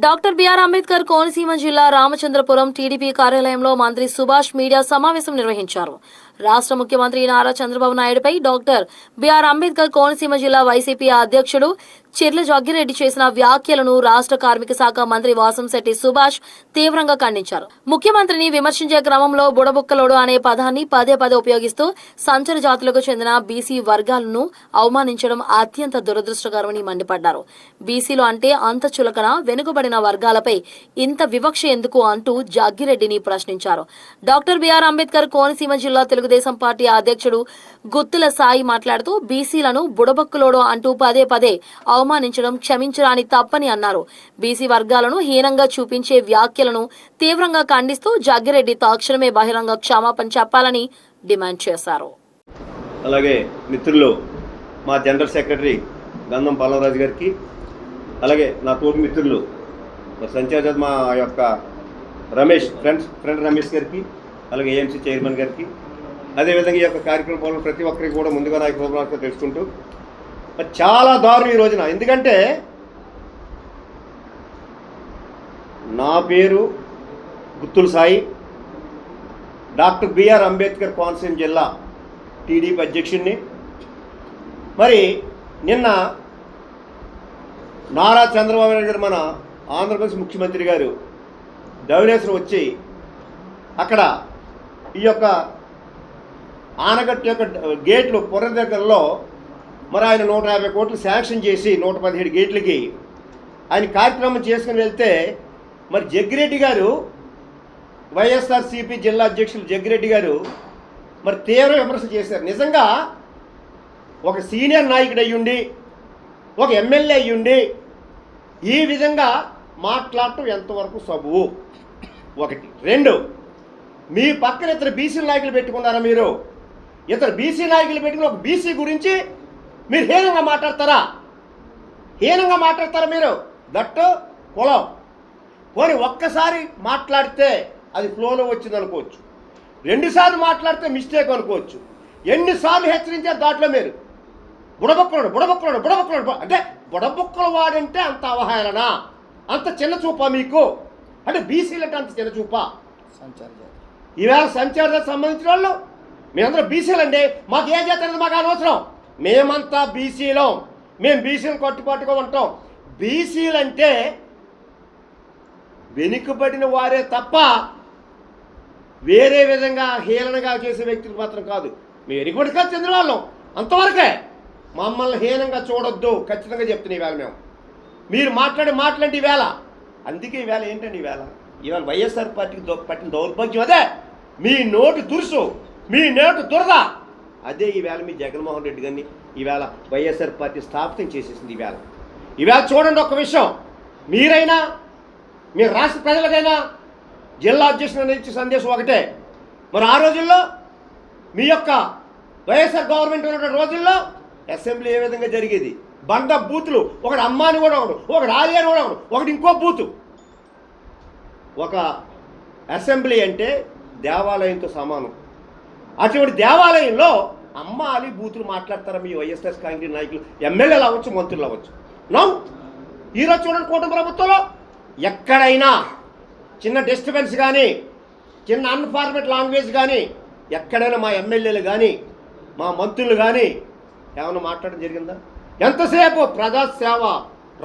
Doctor BR Ambedkar Konaseema జిల్లా Ramachandrapuram TDP కార్యాలయంలో మంత్రి సుభాష్ మీడియా సమావేశం నిర్వహించారు. రాష్ట్ర ముఖ్యమంత్రి నారా చంద్రబాబు నాయుడుపై డాక్టర్ బిఆర్ అంబేద్కర్ కోనసీమ జిల్లా వైసీపీ అధ్యక్షుడు చిర్ల జగ్గిరెడ్డి చేసిన వ్యాఖ్యలను రాష్ట్ర కార్మిక శాఖ మంత్రి వాసంశెట్టి సుభాష్ తీవ్రంగా ఖండించారు. ముఖ్యమంత్రిని విమర్శించే క్రమంలో బుడబుక్కలోడు అనే పదాన్ని పదే పదే ఉపయోగిస్తూ సంచర జాతులకు చెందిన బీసీ వర్గాలను అవమానించడం అత్యంత దురదృష్టకరమని మండిపడ్డారు. బీసీలు అంటే అంత చులకన, వెనుకబడిన వర్గాలపై ఇంత వివక్ష ఎందుకు అంటూ జగ్గిరెడ్డిని ప్రశ్నించారు. డాక్టర్ బిఆర్ అంబేద్కర్ కోనసీమ జిల్లా తెలుగుదేశం పార్టీ అధ్యక్షుడు గుత్తుల సాయి మాట్లాడుతూ బీసీలను బుడబుక్కలోడు అంటూ పదే పదే అవమానించడం క్షమించరాని తప్పని అన్నారు. బీసీ వర్గాలను హీనంగా చూపించే వ్యాఖ్యలను తీవ్రంగా ఖండిస్తూ జగ్గిరెడ్డి తక్షణమే బహిరంగ క్షమాపణ చెప్పాలని డిమాండ్ చేశారు. అలాగే మిత్రులు మా జనరల్ సెక్రటరీ గంధం పాలరాజు గారికి, అలాగే నా తోటి మిత్రులు సంచార్జ్ మా యొక్క రమేష్ ఫ్రెండ్ రమేష్ గారికి, అలాగే ఏఎంసీ చైర్మన్ గారికి, అదేవిధంగా ఈ యొక్క కార్యక్రమం పాల్గొన్న ప్రతి ఒక్కరికి కూడా ముందుగా నా ప్రోగ్రామ్స్ తెలుసుకుంటూ చాలా దారుణం ఈ రోజున. ఎందుకంటే నా పేరు గుత్తుల సాయి, డాక్టర్ బిఆర్ అంబేద్కర్ కోనసీమ జిల్లా టీడీపీ అధ్యక్షుడిని. మరి నిన్న నారా చంద్రబాబు నాయుడు గారు, మన ఆంధ్రప్రదేశ్ ముఖ్యమంత్రి గారు ధవళేశ్వరం వచ్చి అక్కడ ఈ యొక్క ఆనకట్టు యొక్క గేట్లు పొర దగ్గరలో మరి ఆయన 150 కోట్లు శాంక్షన్ చేసి 117 గేట్లకి ఆయన కార్యక్రమం చేసుకుని వెళ్తే మరి జగ్గిరెడ్డి గారు, వైఎస్ఆర్సీపీ జిల్లా అధ్యక్షులు జగ్గిరెడ్డి గారు మరి తీవ్ర విమర్శ చేశారు. నిజంగా ఒక సీనియర్ నాయకుడు అయ్యుండి, ఒక ఎమ్మెల్యే అయ్యుండి ఈ విధంగా మాట్లాడటం ఎంతవరకు సబువు? ఒకటి. రెండు, మీ పక్కన ఇతర బీసీ నాయకులు పెట్టుకున్నారా? మీరు ఇతర బీసీ నాయకులు పెట్టుకుని ఒక బీసీ గురించి మీరు హీనంగా మాట్లాడతారా? హీనంగా మాట్లాడతారా మీరు? దట్టు కులం. పోనీ ఒక్కసారి మాట్లాడితే అది ఫ్లోలో వచ్చింది అనుకోవచ్చు, 2 సార్లు మాట్లాడితే మిస్టేక్ అనుకోవచ్చు. ఎన్నిసార్లు హెచ్చరించారు దాంట్లో మీరు? బుడబుక్కడు బుడబుక్కడు బుడబుక్కడు అంటే బుడబుక్కలు వాడంటే అంత అవహేళన, అంత చిన్న చూపా మీకు? అంటే బీసీలు అంటే అంత చిన్న చూపా? ఈవేళ సంచారాలకు సంబంధించిన వాళ్ళు మేమందరూ బీసీలండి, మాకు ఏ జాతి అనేది మాకు అనవసరం, మేమంతా బీసీలం, మేము బీసీలు కట్టుబాటుగా ఉంటాం. బీసీలు అంటే వెనుకబడిన వారే తప్ప వేరే విధంగా హీనంగా చేసే వ్యక్తులు మాత్రం కాదు. మేము వెనుకబడిగా చెందిన వాళ్ళం, అంతవరకే. మమ్మల్ని హీనంగా చూడొద్దు, ఖచ్చితంగా చెప్తున్నాయి ఈవేళ మేము. మీరు మాట్లాడే మాటలంటే ఈవేళ, అందుకే ఈవేళ ఏంటండి ఈవేళ వైఎస్ఆర్ పార్టీకి పట్టిన దౌర్భాగ్యం అదే. మీ నోటి దురుసు, మీ నోటి దురద అదే ఈవేళ మీ జగన్మోహన్ రెడ్డి గారిని ఈవేళ వైఎస్ఆర్ పార్టీ స్థాపితం చేసేసింది. ఈవేళ చూడండి ఒక్క విషయం, మీరైనా మీ రాష్ట్ర ప్రజలకైనా జిల్లా అధ్యక్షుడు ఇచ్చే సందేశం ఒకటే. మరి ఆ రోజుల్లో మీ యొక్క వైఎస్ఆర్ గవర్నమెంట్ ఉన్న రోజుల్లో అసెంబ్లీ ఏ విధంగా జరిగేది? బండ బూతులు, ఒకటి అమ్మాని కూడా ఒకటి ఆలియాని కూడా ఒకటి ఇంకో బూతు. ఒక అసెంబ్లీ అంటే దేవాలయంతో సమానం. అటువంటి దేవాలయంలో అమ్మ అలి బూతులు మాట్లాడతారా మీ వైఎస్ఆర్ కాంగ్రెస్ నాయకులు? ఎమ్మెల్యేలు అవ్వచ్చు, మంత్రులు అవ్వచ్చు. ఈరోజు చూడండి, కూటమి ప్రభుత్వంలో ఎక్కడైనా చిన్న డిస్టర్బెన్స్ కానీ, చిన్న అన్ఫార్మేట్ లాంగ్వేజ్ కానీ, ఎక్కడైనా మా ఎమ్మెల్యేలు కానీ మా మంత్రులు కానీ ఏమైనా మాట్లాడడం జరిగిందా? ఎంతసేపు ప్రజాసేవ,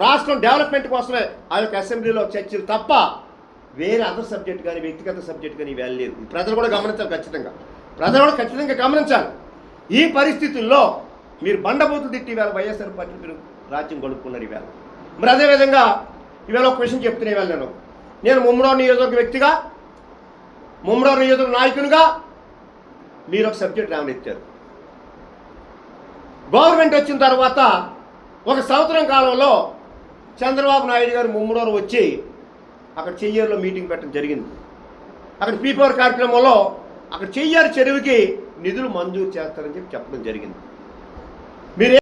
రాష్ట్రం డెవలప్మెంట్ కోసమే ఆ యొక్క అసెంబ్లీలో చర్చలు తప్ప వేరే అదర్ సబ్జెక్ట్ కానీ, వ్యక్తిగత సబ్జెక్ట్ కానీ ఇవాళ లేదు. ప్రజలు కూడా గమనించాలి, ఖచ్చితంగా గమనించాలి. ఈ పరిస్థితుల్లో మీరు బండబూతులు తిట్టి ఈవేళ వైఎస్ఆర్ పార్టీ మీరు రాజ్యం గడుపుకున్నారు ఈవేళ. మరి అదేవిధంగా ఈవేళ ఒక విషయం చెప్తున్నా. ఈవేళ నేను ముమ్మడోర్ నియోజకవర్గ వ్యక్తిగా, ముమ్మడోర్ నియోజకవర్గ నాయకునిగా మీరు ఒక సబ్జెక్ట్ రావనెత్తారు. గవర్నమెంట్ వచ్చిన తర్వాత 1 సంవత్సరం కాలంలో చంద్రబాబు నాయుడు గారు ముమ్మడోరు వచ్చి అక్కడ చెయ్యేరులో మీటింగ్ పెట్టడం జరిగింది. అక్కడ పీపవర్ కార్యక్రమంలో అక్కడ చెయ్యేరు చెరువుకి నిధులు మంజూరు చేస్తారని చెప్పడం జరిగింది. మీరు